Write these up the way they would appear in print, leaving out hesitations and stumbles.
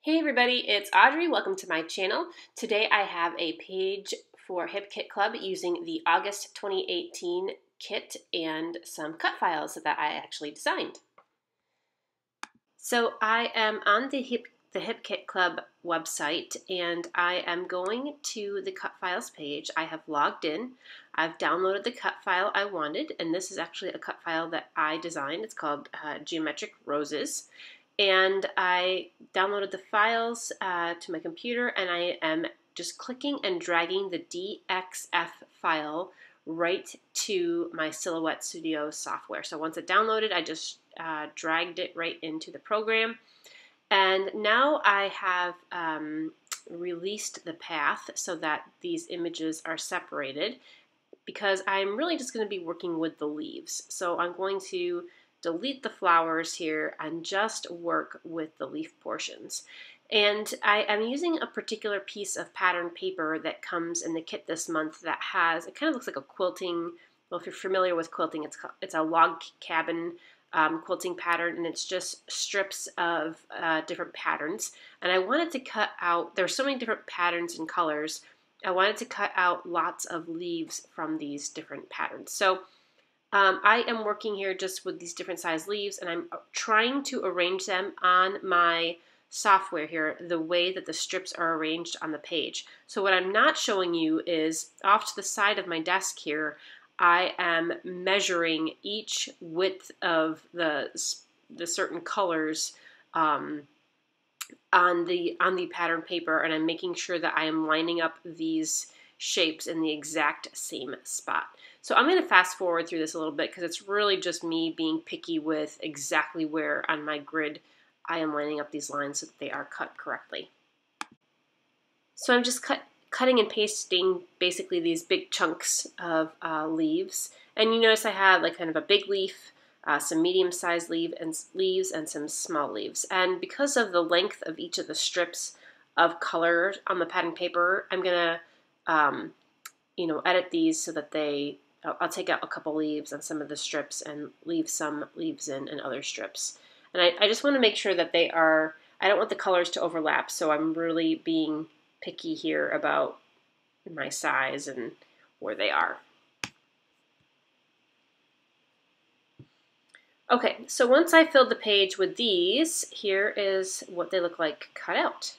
Hey everybody, it's Audrey. Welcome to my channel. Today I have a page for Hip Kit Club using the August 2018 kit and some cut files that I actually designed. So I am on the Hip Kit Club website and I am going to the cut files page. I have logged in. I've downloaded the cut file I wanted, and this is actually a cut file that I designed. It's called Geometric Roses. And I downloaded the files to my computer, and I am just clicking and dragging the DXF file right to my Silhouette Studio software. So once it downloaded, I just dragged it right into the program. And now I have released the path so that these images are separated, because I'm really just going to be working with the leaves. So I'm going to delete the flowers here and just work with the leaf portions. And I am using a particular piece of pattern paper that comes in the kit this month that has, it kind of looks like a quilting, well, if you're familiar with quilting, it's a log cabin quilting pattern, and it's just strips of different patterns. And I wanted to cut out, there's so many different patterns and colors, I wanted to cut out lots of leaves from these different patterns. So I am working here just with these different size leaves, and I'm trying to arrange them on my software here the way that the strips are arranged on the page. So what I'm not showing you is off to the side of my desk here, I am measuring each width of the certain colors on the pattern paper, and I'm making sure that I am lining up these shapes in the exact same spot. So I'm going to fast forward through this a little bit because it's really just me being picky with exactly where on my grid I am lining up these lines so that they are cut correctly. So I'm just cutting and pasting basically these big chunks of leaves. And you notice I have like kind of a big leaf, some medium-sized leaves, and some small leaves. And because of the length of each of the strips of color on the pattern paper, I'm going to edit these so that I'll take out a couple leaves on some of the strips and leave some leaves in other strips. And I just want to make sure that I don't want the colors to overlap, so I'm really being picky here about my size and where they are. Okay, so once I filled the page with these, here is what they look like cut out.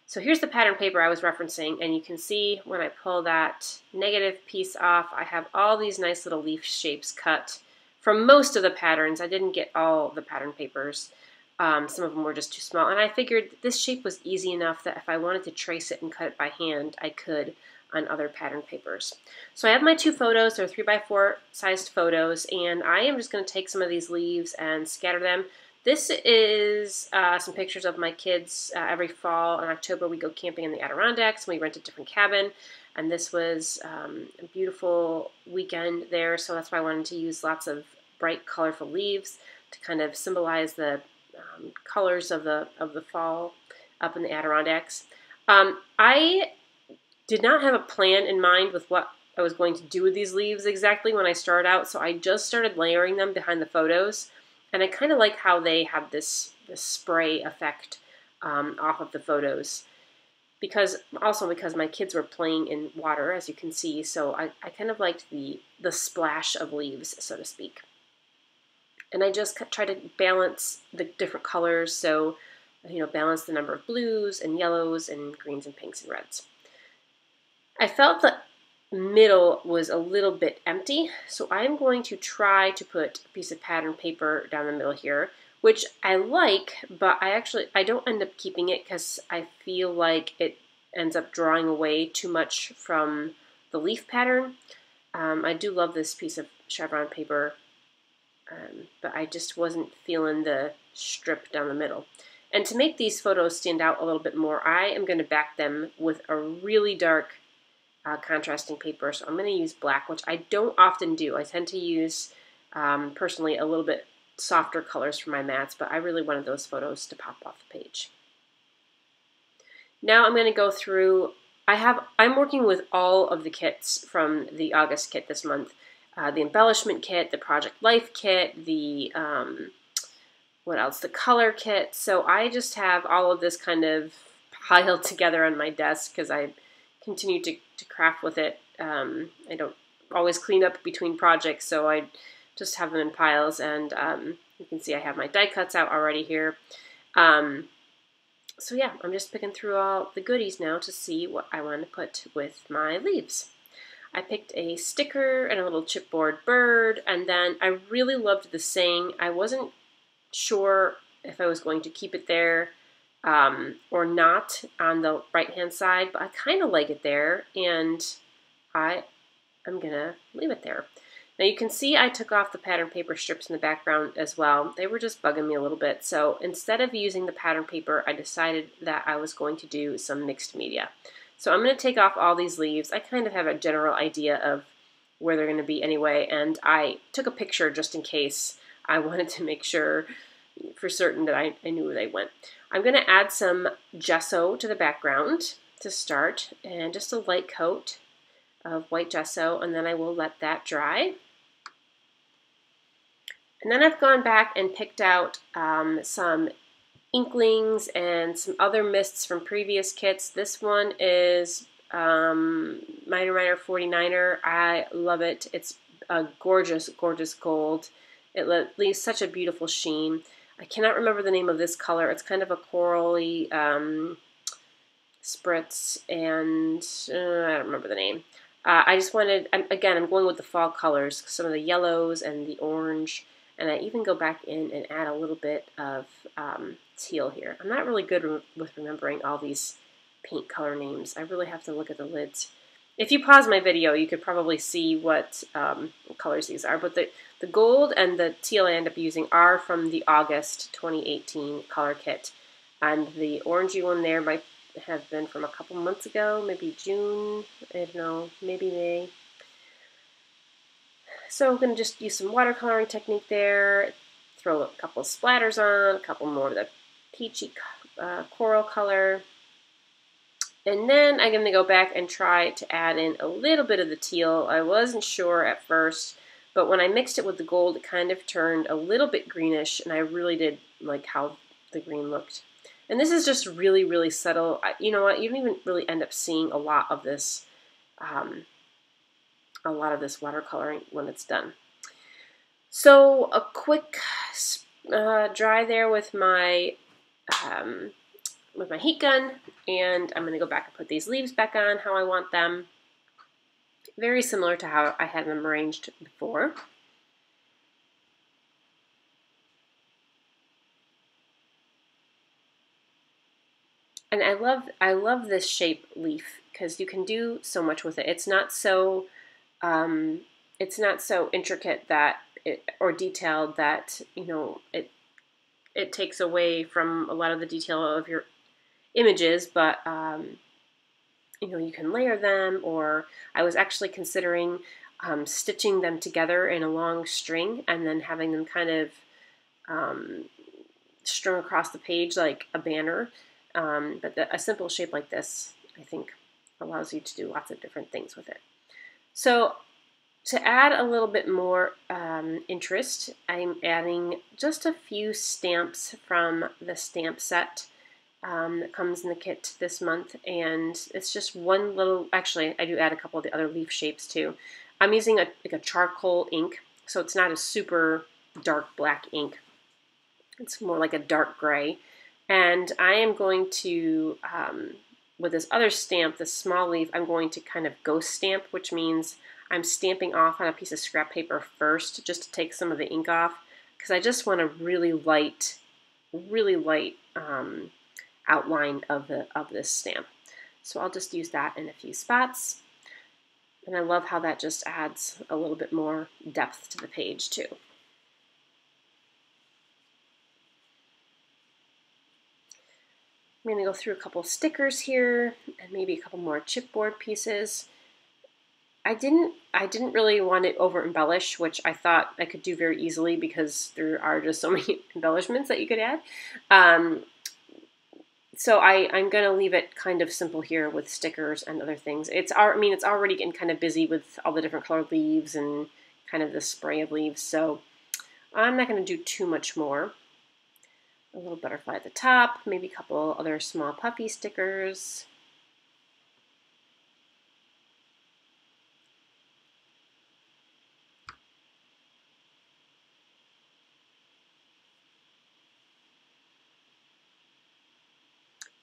So here's the pattern paper I was referencing, and you can see when I pull that negative piece off, I have all these nice little leaf shapes cut from most of the patterns. I didn't get all the pattern papers. Some of them were just too small, and I figured this shape was easy enough that if I wanted to trace it and cut it by hand, I could on other pattern papers. So I have my two photos. They're 3x4 sized photos, and I am just going to take some of these leaves and scatter them. This is some pictures of my kids. Every fall in October we go camping in the Adirondacks, and we rent a different cabin. And this was a beautiful weekend there, so that's why I wanted to use lots of bright, colorful leaves to kind of symbolize the colors of the fall up in the Adirondacks. I did not have a plan in mind with what I was going to do with these leaves exactly when I started out, so I just started layering them behind the photos. And I kind of like how they have this spray effect off of the photos, because my kids were playing in water, as you can see, so I kind of liked the splash of leaves, so to speak. And I just try to balance the different colors, so balance the number of blues and yellows and greens and pinks and reds. I felt the middle was a little bit empty, so I'm going to try to put a piece of pattern paper down the middle here, which I like, but I don't end up keeping it because I feel like it ends up drawing away too much from the leaf pattern. I do love this piece of chevron paper, but I just wasn't feeling the strip down the middle. And to make these photos stand out a little bit more, I am going to back them with a really dark contrasting paper. So I'm going to use black, which I don't often do. I tend to use, personally, a little bit softer colors for my mats, but I really wanted those photos to pop off the page. Now I'm going to go through, I'm working with all of the kits from the August kit this month. The embellishment kit, the Project Life kit, the what else? The color kit. So I just have all of this kind of piled together on my desk because I continue to craft with it. I don't always clean up between projects, so I just have them in piles. And you can see I have my die cuts out already here. So yeah, I'm just picking through all the goodies now to see what I want to put with my leaves. I picked a sticker and a little chipboard bird, and then I really loved the saying. I wasn't sure if I was going to keep it there or not on the right-hand side, but I kind of like it there, and I'm going to leave it there. Now you can see I took off the pattern paper strips in the background as well. They were just bugging me a little bit, so instead of using the pattern paper, I decided that I was going to do some mixed media. So I'm going to take off all these leaves. I kind of have a general idea of where they're going to be anyway, and I took a picture just in case. I wanted to make sure for certain that I knew where they went. I'm going to add some gesso to the background to start, and just a light coat of white gesso, and then I will let that dry. And then I've gone back and picked out some inklings and some other mists from previous kits. This one is Miner 49er. I love it. It's a gorgeous, gorgeous gold. It leaves such a beautiful sheen. I cannot remember the name of this color. It's kind of a corally spritz, and I don't remember the name. I just wanted, again, I'm going with the fall colors, some of the yellows and the orange, and I even go back in and add a little bit of teal here. I'm not really good with remembering all these paint color names. I really have to look at the lids. If you pause my video, you could probably see what colors these are, but the gold and the teal I end up using are from the August 2018 color kit, and the orangey one there might have been from a couple months ago, maybe June, I don't know, maybe May. So I'm going to just use some watercoloring technique there, throw a couple of splatters on, a couple more of the peachy coral color, and then I'm going to go back and try to add in a little bit of the teal. I wasn't sure at first, but when I mixed it with the gold, it kind of turned a little bit greenish, and I really did like how the green looked. And this is just really, really subtle. You know what? You don't even really end up seeing a lot of this watercoloring when it's done. So a quick dry there with my heat gun, and I'm going to go back and put these leaves back on how I want them. Very similar to how I had them arranged before. And I love this shape leaf because you can do so much with it. It's not so intricate that or detailed that it takes away from a lot of the detail of your images, but you can layer them, or I was actually considering stitching them together in a long string and then having them kind of strung across the page like a banner. But a simple shape like this, I think, allows you to do lots of different things with it. So to add a little bit more interest, I'm adding just a few stamps from the stamp set that comes in the kit this month, and it's just one little, actually I do add a couple of the other leaf shapes too. I'm using like a charcoal ink, so it's not a super dark black ink. It's more like a dark gray. And I am going to, with this other stamp, the small leaf, I'm going to kind of ghost stamp, which means I'm stamping off on a piece of scrap paper first just to take some of the ink off, because I just want a really light outline of this stamp. So I'll just use that in a few spots. And I love how that just adds a little bit more depth to the page too. I'm going to go through a couple stickers here and maybe a couple more chipboard pieces. I didn't really want to over embellish, which I thought I could do very easily because there are just so many embellishments that you could add. So I'm going to leave it kind of simple here with stickers and other things. It's already getting kind of busy with all the different colored leaves and kind of the spray of leaves, so I'm not going to do too much more. A little butterfly at the top, maybe a couple other small puffy stickers.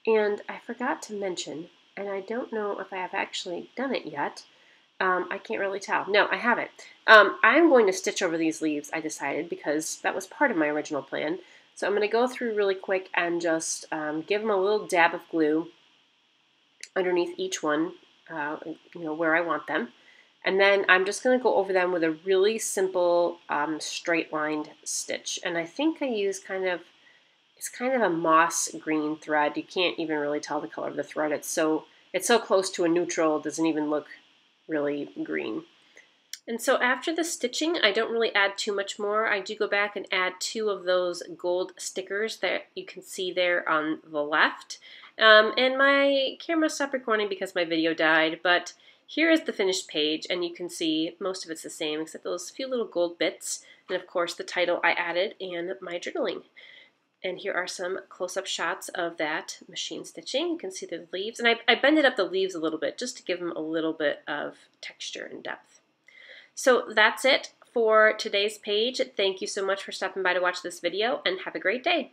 And I forgot to mention, and I don't know if I have actually done it yet. I can't really tell. No, I haven't. I'm going to stitch over these leaves, I decided, because that was part of my original plan. So I'm going to go through really quick and just give them a little dab of glue underneath each one, where I want them. And then I'm just going to go over them with a really simple straight lined stitch. And I think I use it's kind of a moss green thread. You can't even really tell the color of the thread. It's so close to a neutral, it doesn't even look really green. And so after the stitching, I don't really add too much more. I do go back and add 2 of those gold stickers that you can see there on the left. And my camera stopped recording because my video died, but here is the finished page, and you can see most of it's the same except those few little gold bits, and of course the title I added and my journaling. And here are some close-up shots of that machine stitching. You can see the leaves, and I bended up the leaves a little bit just to give them a little bit of texture and depth. So that's it for today's page. Thank you so much for stopping by to watch this video, and have a great day.